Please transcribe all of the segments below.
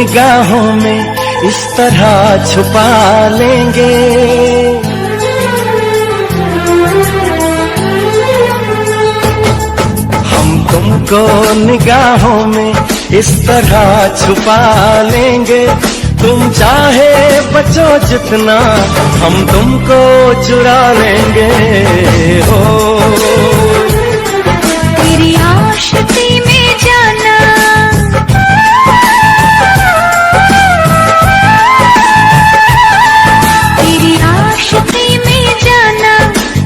निगाहों में इस तरह छुपा लेंगे। हम तुमको निगाहों में इस तरह छुपा लेंगे। तुम चाहे बचो जितना हम तुमको चुरा लेंगे। हो तेरी आशिकी में जाना, तेरी आशिकी में जाना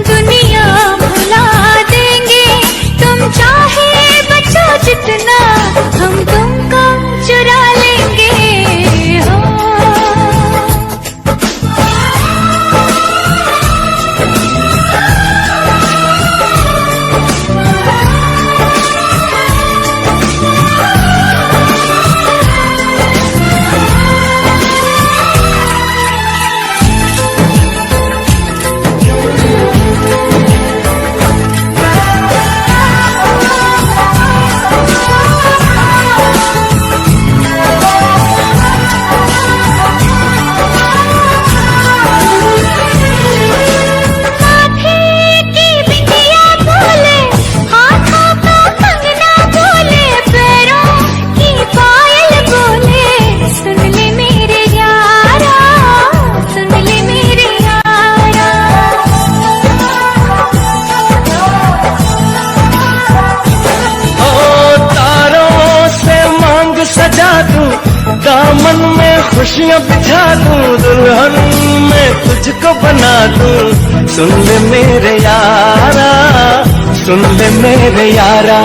दुनिया भुला देंगे। तुम चाहे बचो जितना हम तुमको चुरा लेंगे। हो दामन में खुशियाँ बिछा दूं, दुल्हन में तुझको बना दूं। सुन ले मेरे यारा, सुन ले मेरे यारा,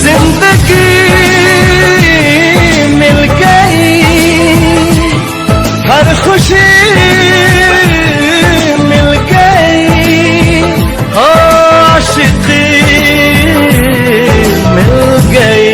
जिंदगी मिल गई, हर खुशी मिल गई, हो आशिकी मिल गई।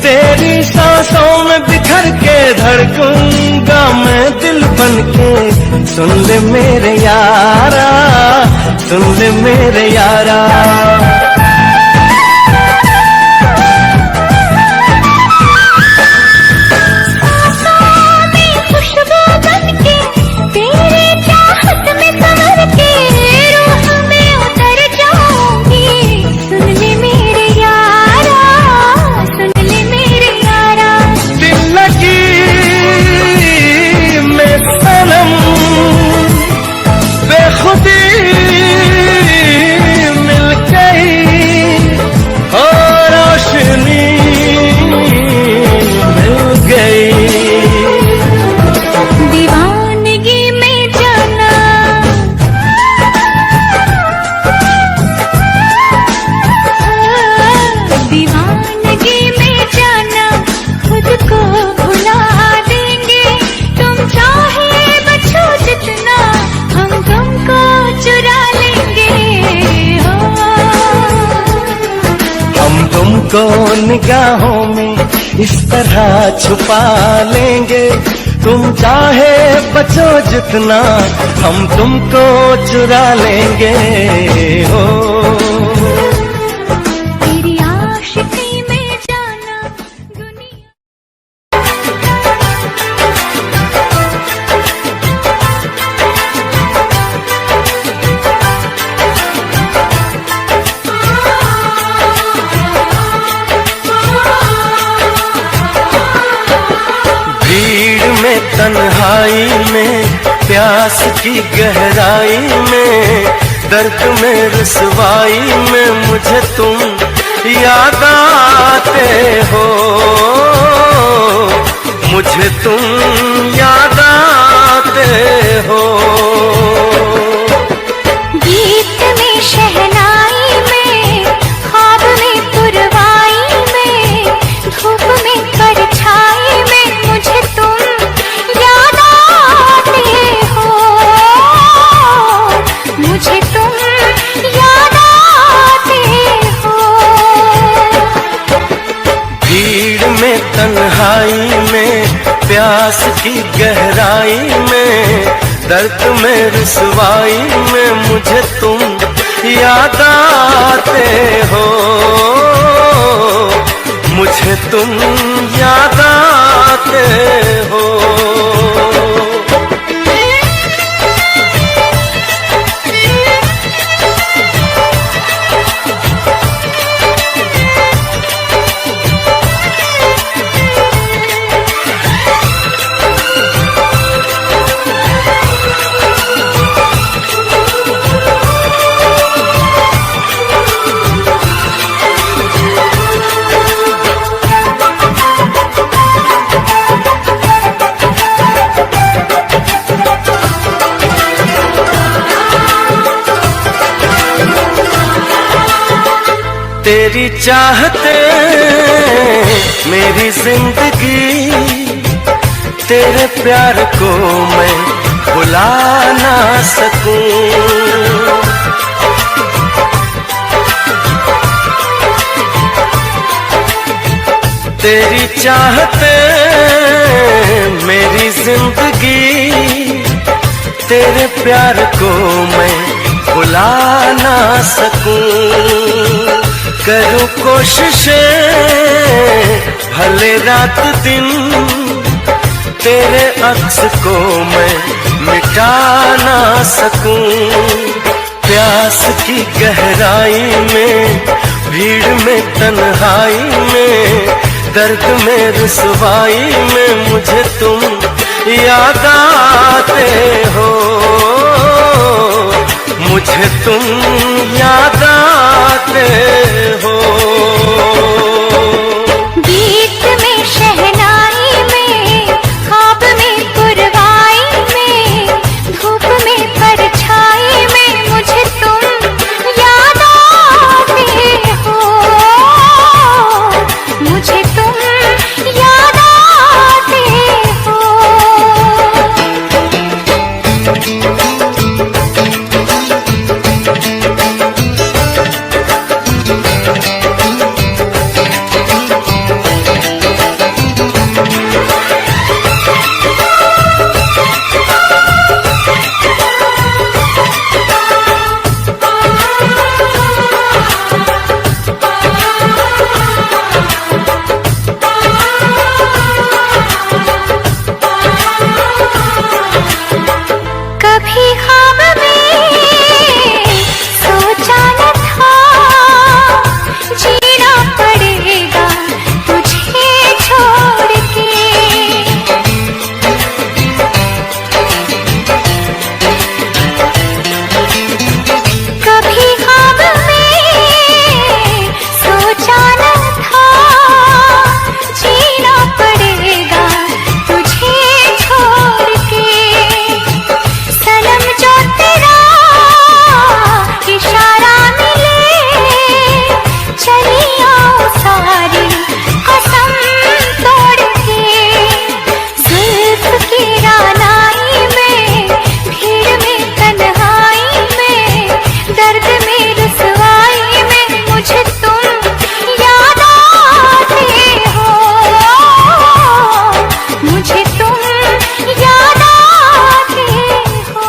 तेरी सांसों में बिखर के धड़कूंगा मैं दिल बन के। सुन ले मेरे यारा, सुन ले मेरे यारा, तुमको निगाहों में इस तरह छुपा लेंगे। तुम चाहे बचो जितना हम तुमको चुरा लेंगे। हो तेरी आशिकी में जाना दुनिया। तन्हाई में प्यास की गहराई में दर्द में रुसवाई में मुझे तुम याद आते हो, मुझे तुम याद आते हो। गीत में शहनाई में, ख्वाब में पुरवाई में, धूप में परछाई में मुझे तुम याद आते हो, मुझे तुम याद आते हो। भीड़ में तन्हाई में, प्यास की गहराई में, दर्द में रुसवाई में मुझे तुम याद आते हो, मुझे तुम याद आते हो। तेरी चाहते मेरी जिंदगी, तेरे प्यार को मैं भुला ना सकूं। तेरी चाहते मेरी जिंदगी, तेरे प्यार को मैं भुला ना सकूं। करूं कोशिशें भले रात दिन, तेरे अक्स को मैं मिटा ना सकूं। प्यास की गहराई में, भीड़ में तन्हाई में, दर्द में रुसवाई में मुझे तुम याद आते हो, मुझे तुम याद आते हो। गीत में शहनाई में, ख्वाब में पुरवाई में, धूप में परछाई में मुझे तुम याद आते हो, मुझे तुम याद आते हो। कभी ख्वाब में सोचा न था, जीना पड़ेगा तुझे छोड़ के। कभी ख्वाब में सोचा न था, जीना पड़ेगा तुझे छोड़ के। सनम जो तेरा इशारा मिले, चली आओ सारी कसम तोड़ के। जुल्फ की रानाई में, भीड़ में तन्हाई में, दर्द में रुसवाई में मुझे तुम याद आते हो, मुझे तुम याद आते हो।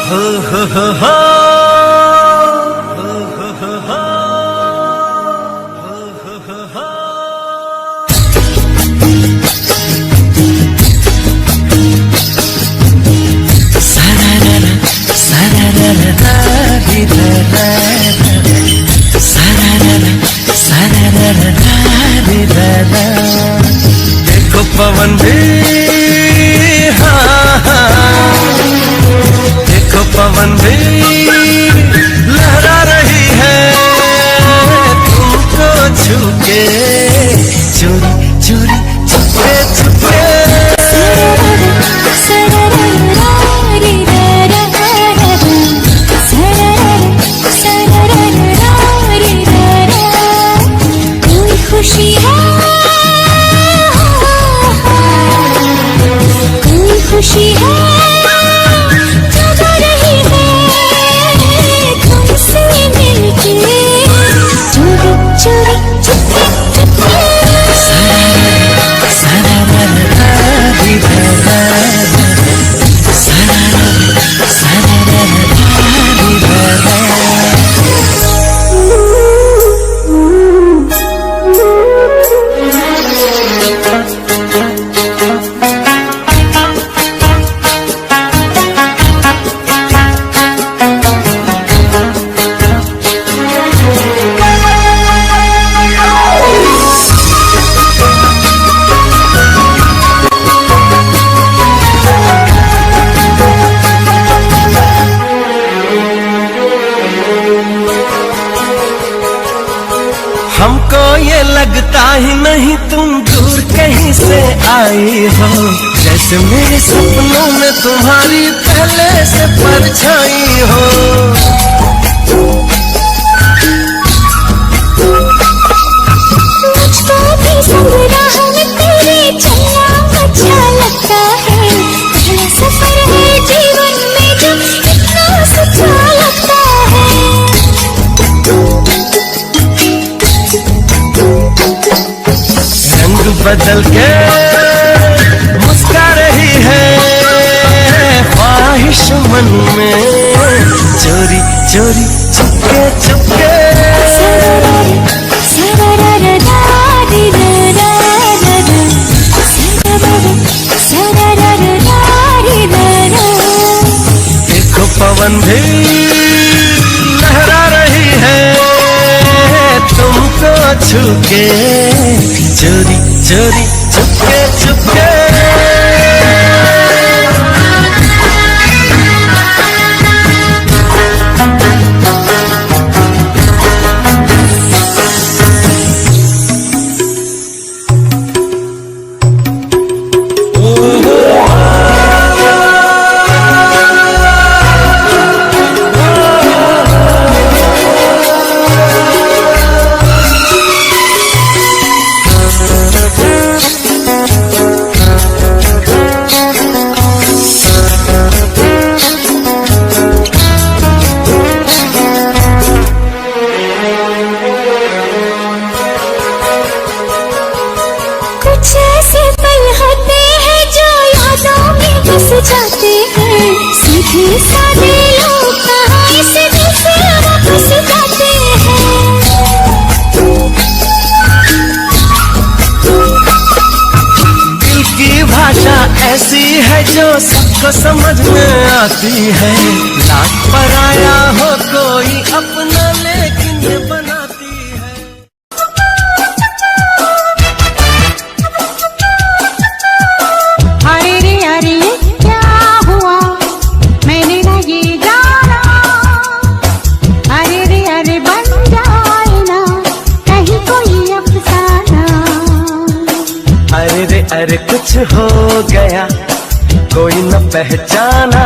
हो हो हो हो, हो हो हो हो। आई हो, जैसे मेरे सपनों में तुम्हारी पहले से परछाई हो। मुझको भी संग्रह में तेरे चलना अच्छा लगता है। पहला सफर है जीवन में जो इतना सच्चा लगता है। रंग बदल के मुस्का रही है ख्वाहिश मन में, चोरी चोरी चुपके चुपके। देखो पवन भी लहरा रही है तुमको छू के, चोरी चोरी चुपके चुपके। जाते हैं सीधे साधे लोग कहाँ इस दिल से वापस जाते हैं। दिल की भाषा ऐसी है जो सबको समझ में आती है, लाख पराया हो कोई अपना लेकिन ये बनाती है। अरे रे अरे क्या हुआ मैंने ना ये जाना। अरे रे अरे बन जाए ना कहीं कोई अफसाना। अरे रे अरे कुछ हो गया कोई न पहचाना।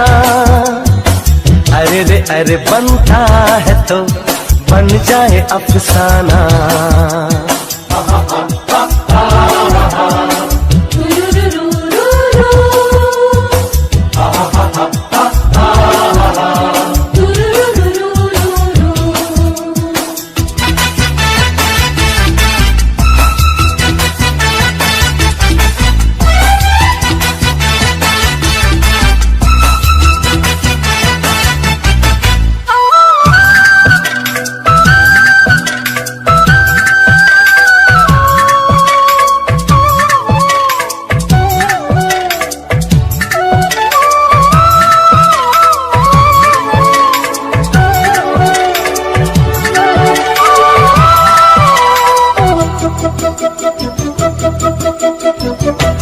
अरे रे अरे बनता है तो बन जाए अफसाना।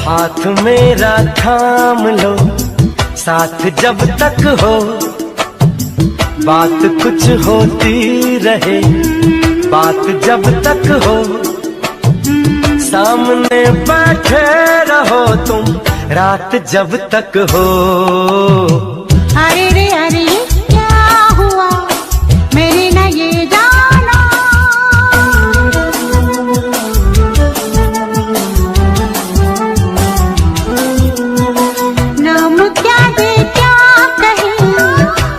हाथ मेरा थाम लो साथ जब तक हो, बात कुछ होती रहे बात जब तक हो। सामने बैठे रहो तुम रात जब तक हो। अरे रे अरे क्या हुआ मेरे ना ये जाना। नाम क्या दे क्या कहे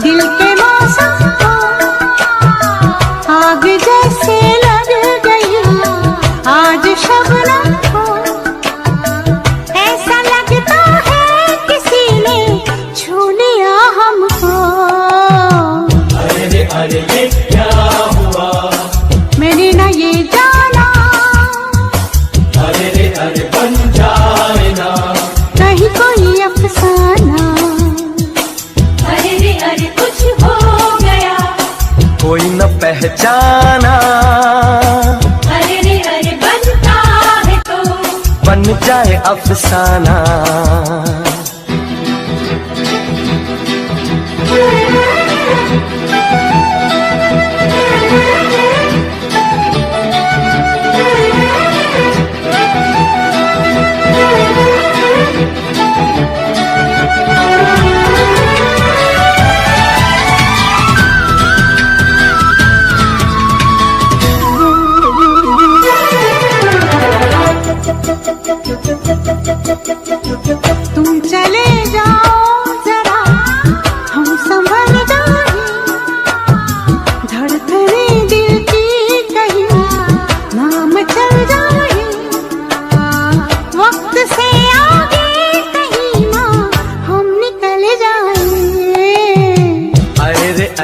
दिल के मौसम को, आग जैसे लग गई आज शबनम को। ऐसा लगता है किसी ने छू लिया हमको। अरे ये क्या हुआ मैंने ना ये जाना। अरे बन जाए ना कहीं कोई अफसाना। अरे कुछ हो गया कोई न पहचाना। अरे बनता है तो बन जाए अफसाना।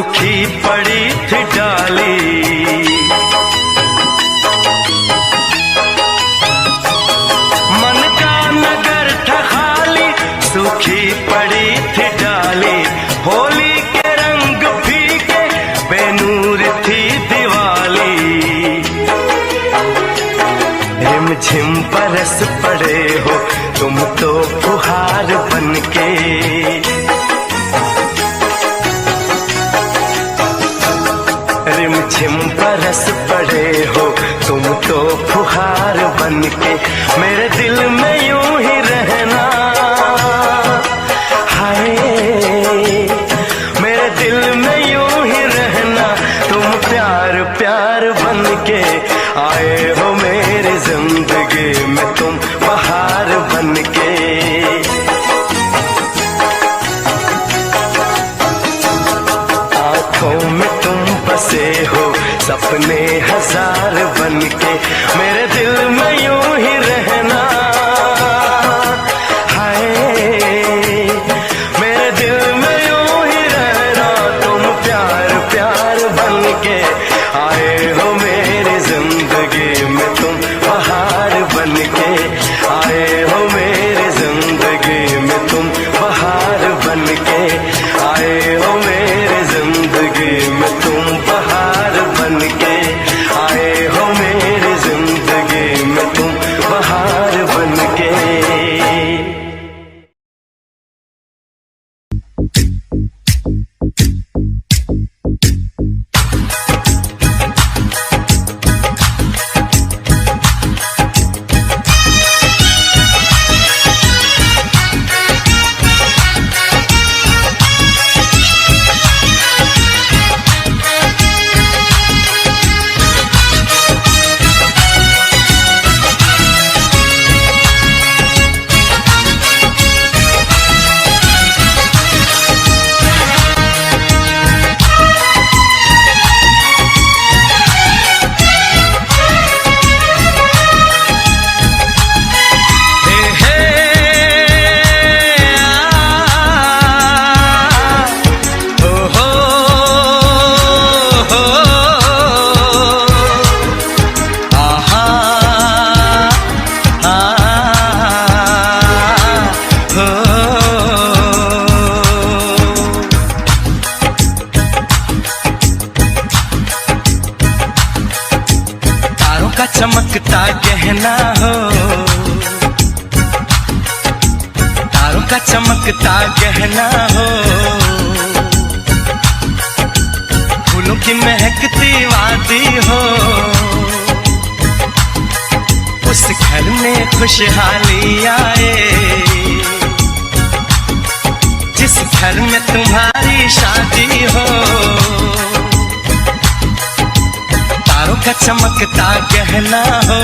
सूखी पड़ी थी डाली, मन का नगर था खाली, सूखी पड़ी थी डाली। होली के रंग फीके, बेनूर थी दिवाली। रिमझिम बरस पड़े हो तुम तो फुहार बनके, रिमझिम बरस पड़े हो तुम तो फुहार बनके। मेरे दिल में यूं ही रहना, हाय मेरे दिल में यूं ही रहना। तुम प्यार प्यार बनके आए हो मेरी जिंदगी में, तुम बहार बनके। आँखों में तुम बसे हो सपने हजार बनके, मेरे दिल में यूं ही रहना, हाय मेरे दिल में यूं ही रहना। तुम प्यार प्यार बनके आए हो मेरी जिंदगी में, तुम बहार बनके आए हो मेरी जिंदगी में, तुम बहार बनके आए हो मेरी जिंदगी में, तुम बहार बनके आए हो मेरी जिंदगी में, तुम बहार बनके। चमकता गहना हो, तारों का चमकता गहना हो, फूलों की महकती वादी हो। उस घर में खुशहाली आए जिस घर में तुम्हारी शादी हो। तारों का चमकता गहना हो,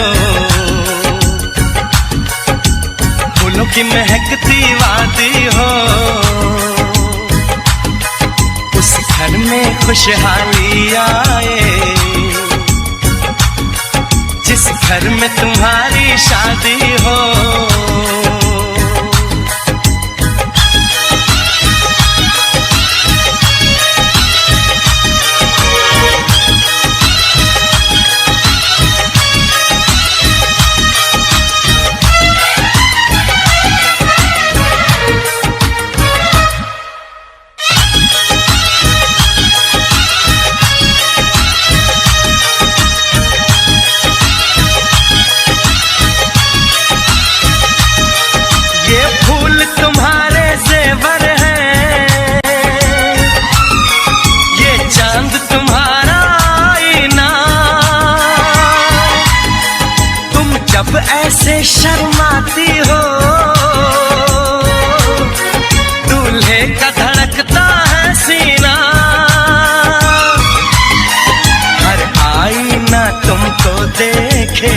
फूलों की महकती वादी हो। उस घर में खुशहाली आए जिस घर में तुम्हारी शादी हो। ऐसे शर्माती हो, दूल्हे का धड़कता है सीना। हर आईना तुमको देखे,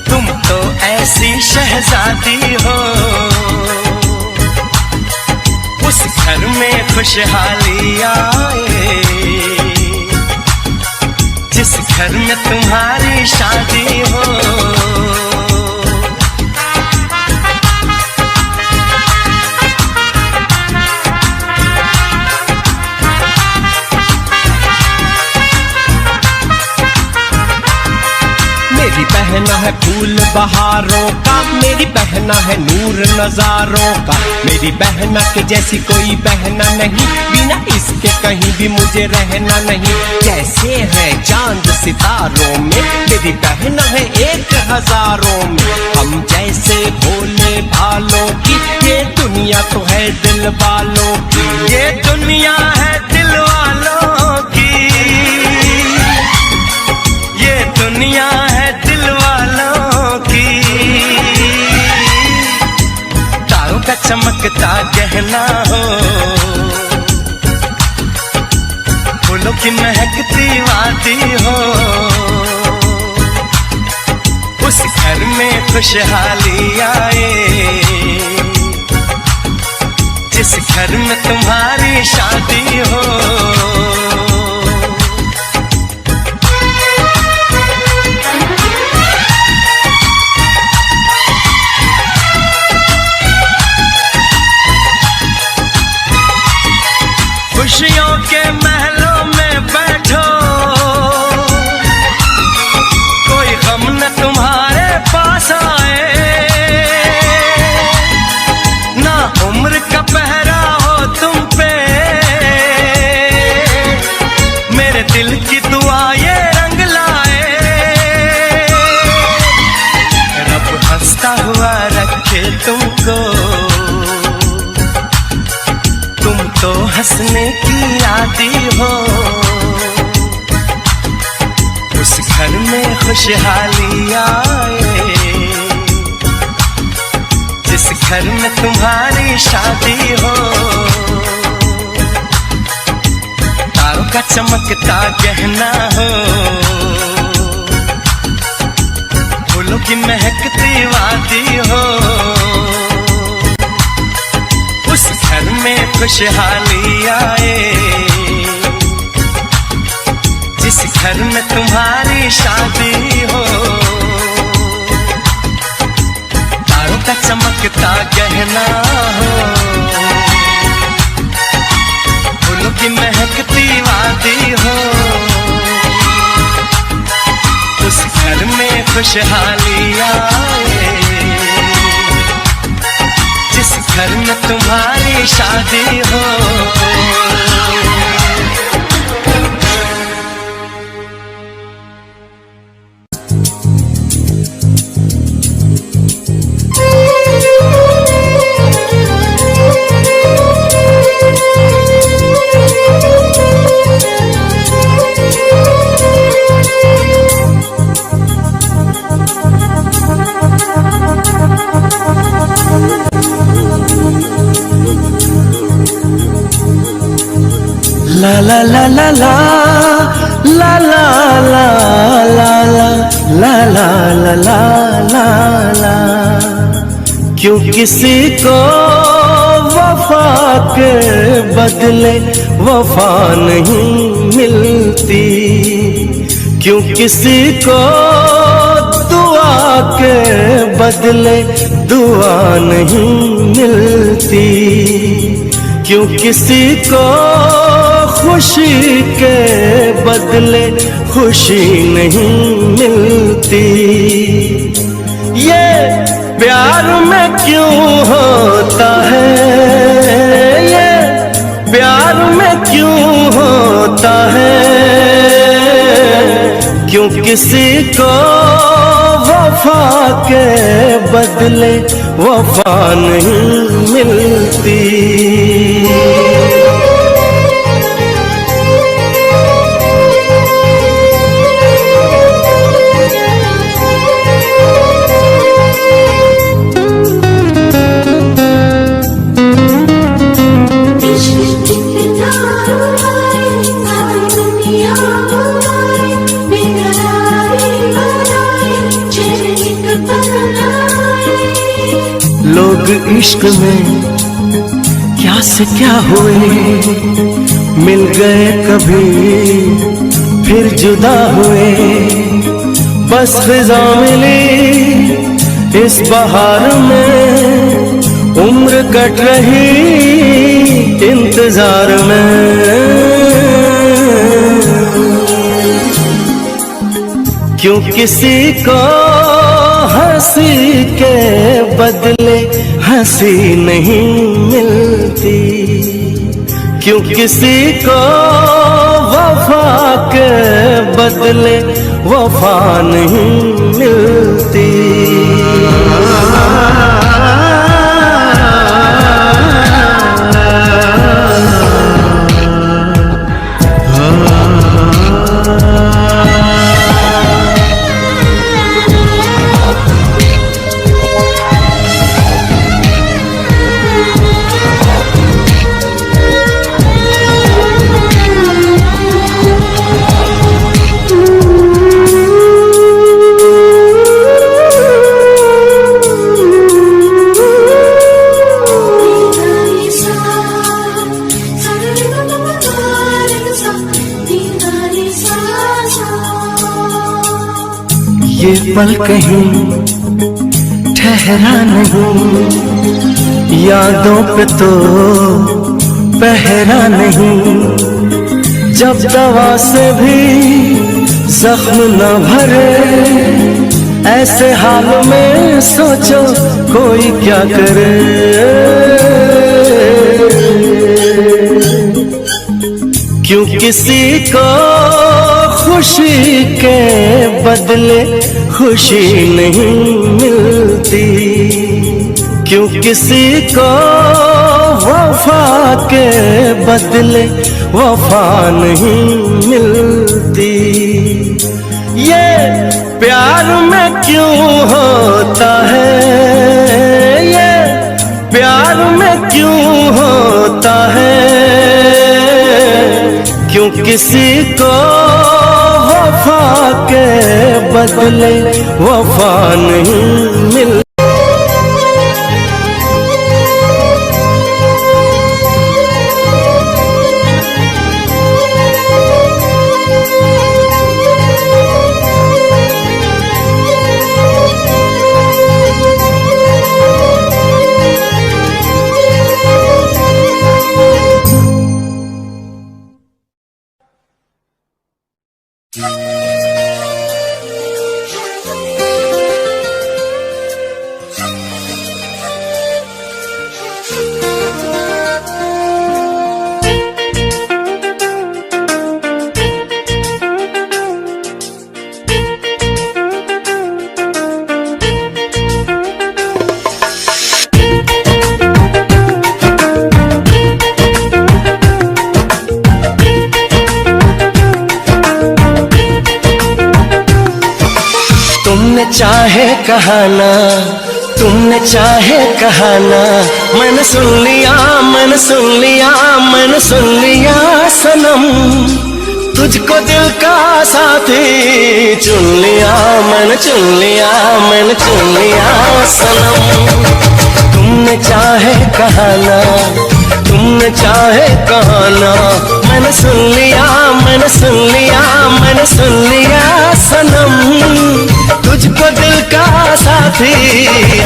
तुम तो ऐसी शहजादी हो। उस घर में खुशहाली आए जिस घर में तुम्हारी शादी हो। फूल बहारों का, मेरी बहना है नूर नजारों का। मेरी बहना के जैसी कोई बहना नहीं, बिना इसके कहीं भी मुझे रहना नहीं। जैसे है चांद सितारों में, मेरी बहना है एक हजारों में। हम जैसे भोले भालों की, ये दुनिया तो है दिल वालों की। ये दुनिया है दिल वालों की, ये दुनिया है दिल वालों की। तारों का चमकता गहना हो, फूलों की महकती वादी हो। उस घर में खुशहाली आए, जिस घर में तुम्हारी शादी हो। खुशियों के महलों में बैठो, कोई गम न तुम्हारे पास आए। ना उम्र का पहरा हो तुम पे, मेरे दिल की दुआ ये रंग लाए। रब हंसता हुआ रखे तुमको, तुम तो हंसने की आदी हो। उस घर में खुशहाली आए, जिस घर में तुम्हारी शादी हो। तारों का चमकता गहना हो, फूलों की महकती वादी हो। उस घर में खुशहाली आए, जिस घर में तुम्हारी शादी हो। तारों का चमकता गहना हो, फूलों की महकती वादी हो। उस घर में खुशहाली आए, जिस घर में तुम्हारी शादी हो। ला ला ला ला ला ला ला ला ला ला ला ला ला ला। क्यों किसी को वफा के बदले वफा नहीं मिलती, क्यों किसी को दुआ के बदले दुआ नहीं मिलती, क्यों किसी को खुशी के बदले खुशी नहीं मिलती। ये प्यार में क्यों होता है, ये प्यार में क्यों होता है, क्यों किसी को वफा के बदले वफा नहीं मिलती। लोग इश्क में क्या से क्या हुए, मिल गए कभी फिर जुदा हुए। बस फिजा मिली इस बहार में, उम्र कट रही इंतजार में। क्यों किसी को हंसी के बदले हंसी नहीं मिलती, क्यों किसी को वफा के बदले वफा नहीं मिलती। ये पल कहीं ठहरा नहीं, यादों पे तो पहरा नहीं। जब दवा से भी जख्म न भरे, ऐसे हाल में सोचो कोई क्या करे। क्यों किसी को खुशी के बदले खुशी नहीं मिलती, क्यों किसी को वफा के बदले वफा नहीं मिलती। ये प्यार में क्यों होता है, ये प्यार में क्यों होता है, क्यों किसी को वफा के बदले वफा नहीं मिलती। तुमने चाहे कहाना, तुमने चाहे कहाना, मैंने सुन लिया, मैंने सुन लिया, मैंने सुन लिया सनम। तुझको दिल का साथी चुन लिया, मैंने चुन लिया, मैंने चुन लिया सनम। तुमने चाहे कहाना, तुमने चाहे कहाना, मैंने सुन लिया, मैंने सुन लिया, मैंने सुन लिया सनम। तुझको दिल का साथी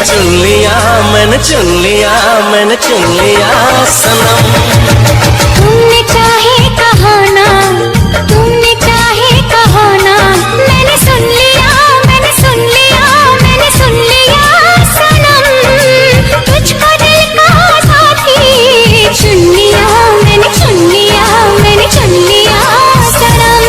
चुन लिया, मैंने चुन लिया, मैंने चुन लिया सनम। तुमने चाहे कहाना, तुमने चाहे कहाना, मैंने सुन लिया, मैंने सुन लिया, मैंने सुन लिया सनम। तुझको दिल का साथी चुन लिया, मैंने चुन लिया, मैंने चुन लिया सनम।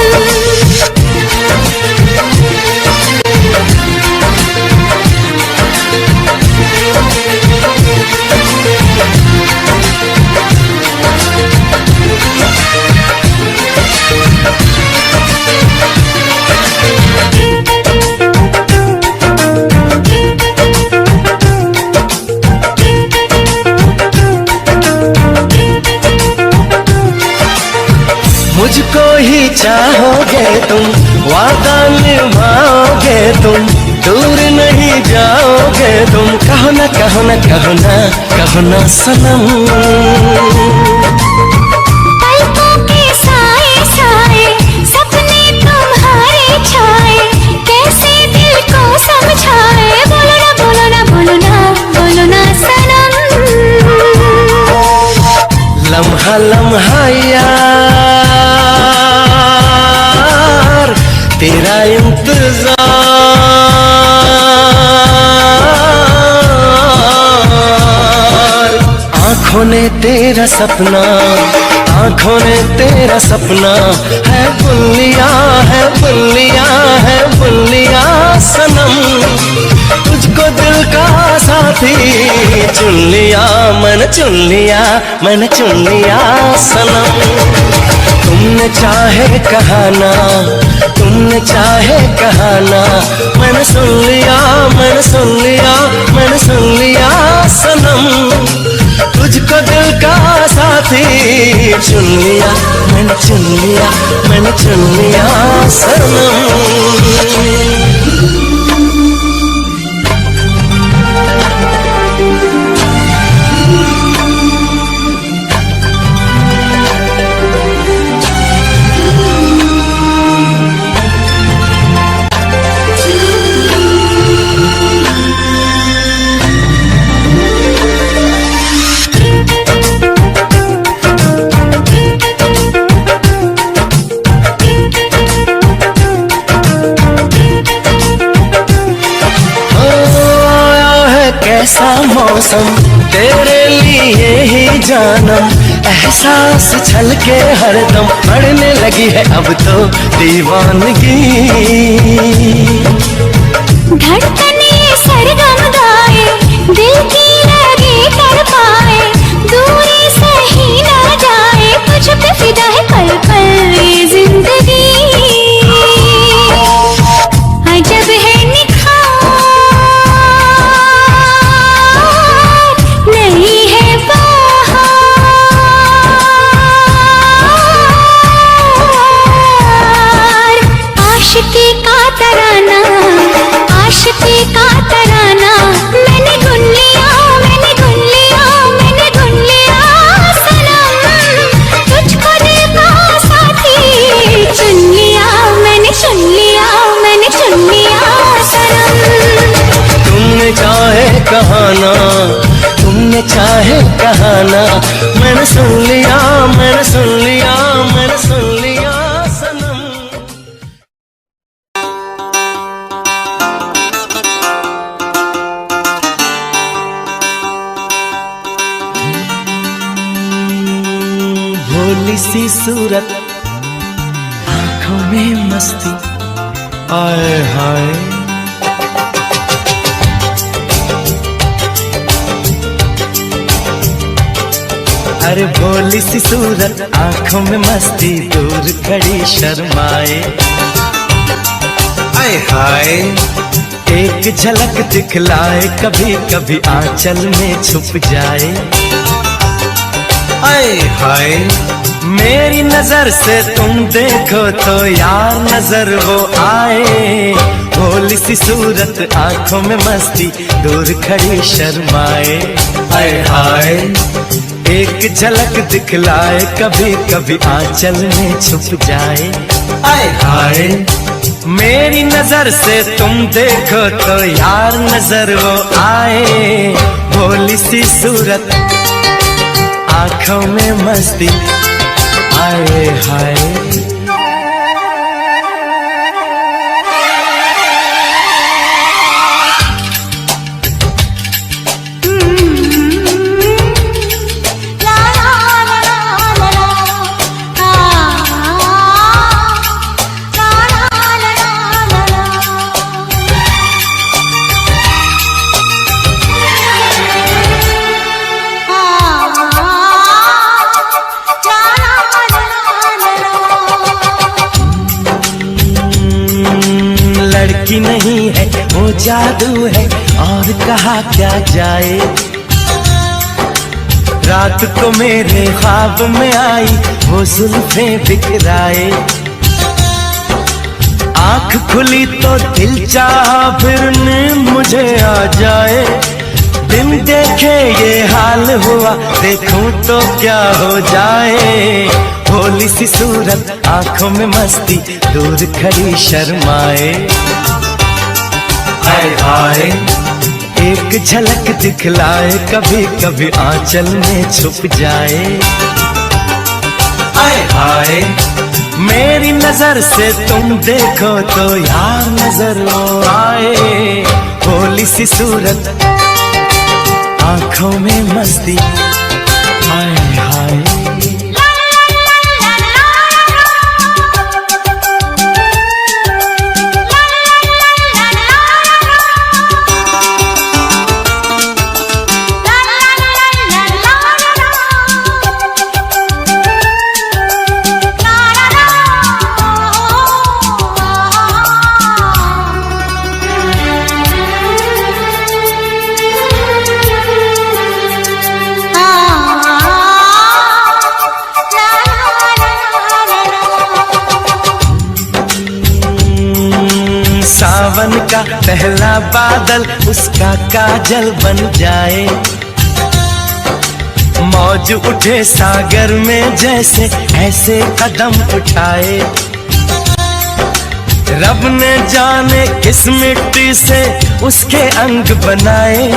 मुझको ही चाहोगे तुम, वादा निभाओगे तुम, दूर नहीं जाओगे तुम। कहो ना, कहो ना, कहो ना, कहो ना सनम। पलकों के साए साए सपने तुम्हारे छाए, कैसे दिल को समझाए। बोलो ना, बोलो ना, बोलो ना, बोलो ना सनम। लम्हा लम्हा यार तेरा इंतजार, आंखों ने तेरा सपना, आंखों ने तेरा सपना है बुल्लिया, है बुल्लिया, है बुल्लिया सनम। तुझको दिल का साथी चुन लिया, मैंने चुन लिया, मैंने चुन लिया सनम। तुमने चाहे कहाना, तुमने चाहे कहाना, मैंने सुन लिया, मैंने सुन लिया, मैंने सुन लिया सनम। तुझको दिल का साथी चुन लिया, मैंने चुन लिया, मैंने चुन लिया सनम। कैसा मौसम तेरे लिए ही जानम, एहसास छलके हरदम, बढ़ने लगी है अब तो दीवानगी। धड़कन ये सरगम गाए, दिल की लगी तड़पाए, दूरी सही ना जाए, तुझ पे फिदा है पल पल ये जिंदगी। अजब है निखार, नहीं है बहार, आशिकी का तराना, आशिकी का तराना, मैंने गुन लिया, मैंने गुन लिया, मैंने गुन लिया सनम। तुझको दिल का साथी चुन लिया, मैंने चुन लिया, मैंने चुन लिया सनम। तुमने चाहे कहाना, तुमने चाहे कहाना, मैंने सुन लिया, मैंने सुन लिया, मैंने सुन लिया सनम। भोली सी सूरत, आंखों में मस्ती, आए हाय। अरे भोली सी सूरत, आंखों में मस्ती, दूर खड़ी शर्माए, आए हाय। एक झलक दिखलाए, कभी कभी आंचल में छुप जाए, आए हाय। मेरी नजर से तुम देखो तो यार नजर वो आए। भोली सी सूरत, आंखों में मस्ती, दूर खड़ी शर्माए, आए हाय। एक झलक दिखलाए, कभी कभी आंचल में छुप जाए, आए हाय। मेरी नजर से तुम देखो तो यार नजर वो आए। भोली सी सूरत, आंखों में मस्ती, आए हाय। लड़की नहीं है वो जादू है, और कहा क्या जाए। रात को मेरे ख्वाब में आई वो जुल्फें बिखराए। आंख खुली तो दिल चाहा फिर नींद मुझे आ जाए। दिन देखे ये हाल हुआ, देखूं तो क्या हो जाए। भोली सी सूरत, आंखों में मस्ती, दूर खड़ी शर्माए, हाय हाय। एक झलक दिखलाए, कभी कभी आंचल में छुप जाए, हाय हाय। मेरी नजर से तुम देखो तो यार नजर वो आए। भोली सी सूरत, आंखों में मस्ती, हाय हाय सावन का पहला बादल उसका काजल बन जाए, मौज उठे सागर में जैसे ऐसे कदम उठाए। रब ने जाने किस मिट्टी से उसके अंग बनाए,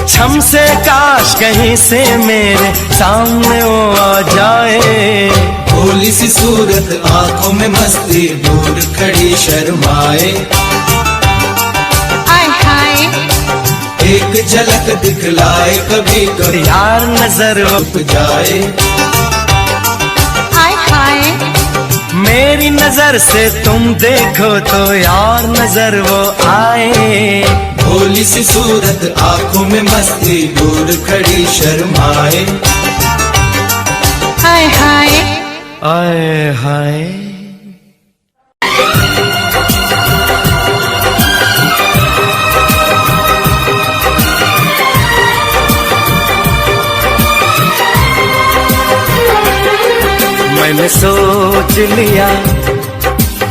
छम से काश कहीं से मेरे सामने वो आ जाए। भोली सी सूरत आंखों में मस्ती, दूर खड़ी शर्माए। आय हाय एक झलक दिखलाए कभी कभी, यार नजर रुक जाए। आय हाय मेरी नजर से तुम देखो तो यार नजर वो आए। भोली सी सूरत आंखों में मस्ती, दूर खड़ी शर्माए। आय हाय आए हाय मैंने सोच लिया,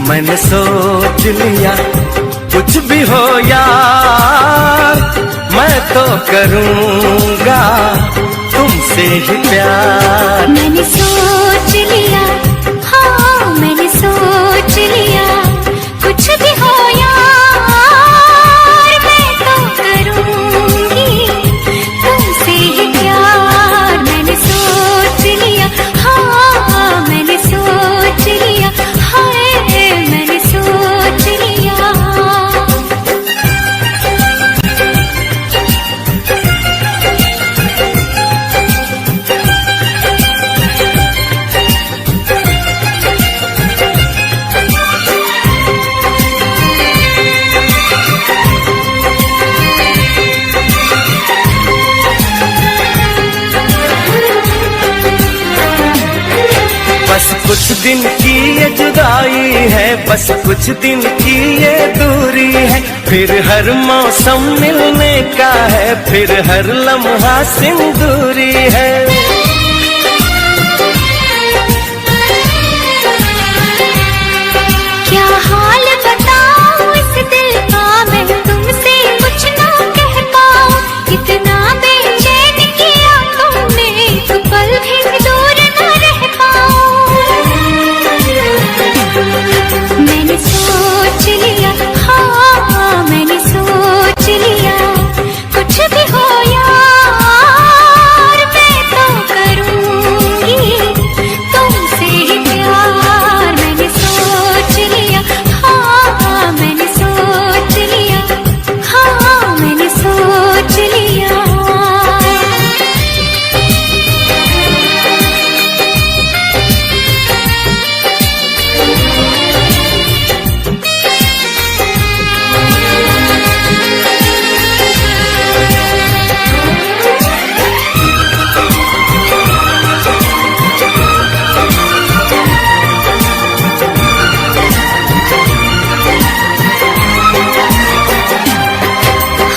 मैंने सोच लिया, कुछ भी हो यार मैं तो करूँगा तुमसे ही प्यार। मैंने सोच लिया, हाँ मैंने सोच लिया, कुछ भी हो यार मैं तो करूँगी तुमसे ही प्यार। मैंने सोच लिया, हाँ मैंने सोच लिया, हाय मैंने सोच लिया। बस कुछ दिन की ये जुदाई है, बस कुछ दिन की ये दूरी है, फिर हर मौसम मिलने का है, फिर हर लम्हा सिंदूरी है। क्या हाल बताऊं इस दिल का, मैं तुमसे कुछ ना कह पाऊं। इतना बेचैन किया तुमने, एक पल भी दूर न रह पाऊं। मैंने सोच लिया, हाँ मैंने सोच लिया, कुछ भी हो यार मैं तो करूँगी तुमसे ही प्यार। मैंने सोच लिया, हाँ मैंने सोच लिया, हाँ मैंने सोच लिया।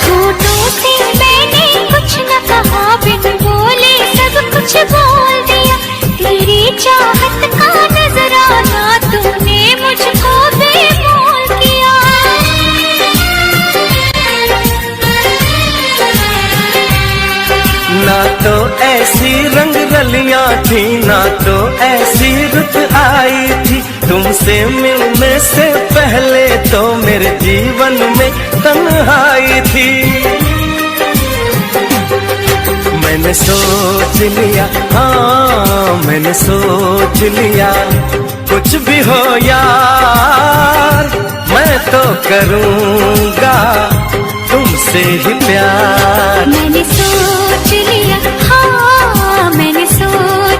होठों से मैंने कुछ न कहा, बिन बोले सब कुछ बोल दिया। तेरी चाहत का नजराना तूने मुझको बेमोल किया। ना तो ऐसी रंग रलियां थी, ना तो ऐसी रुत आई थी, तुमसे मिलने से पहले तो मेरे जीवन में तन्हाई थी। मैंने सोच लिया, हाँ मैंने सोच लिया, कुछ भी हो यार मैं तो करूँगा तुमसे ही प्यार। मैंने सोच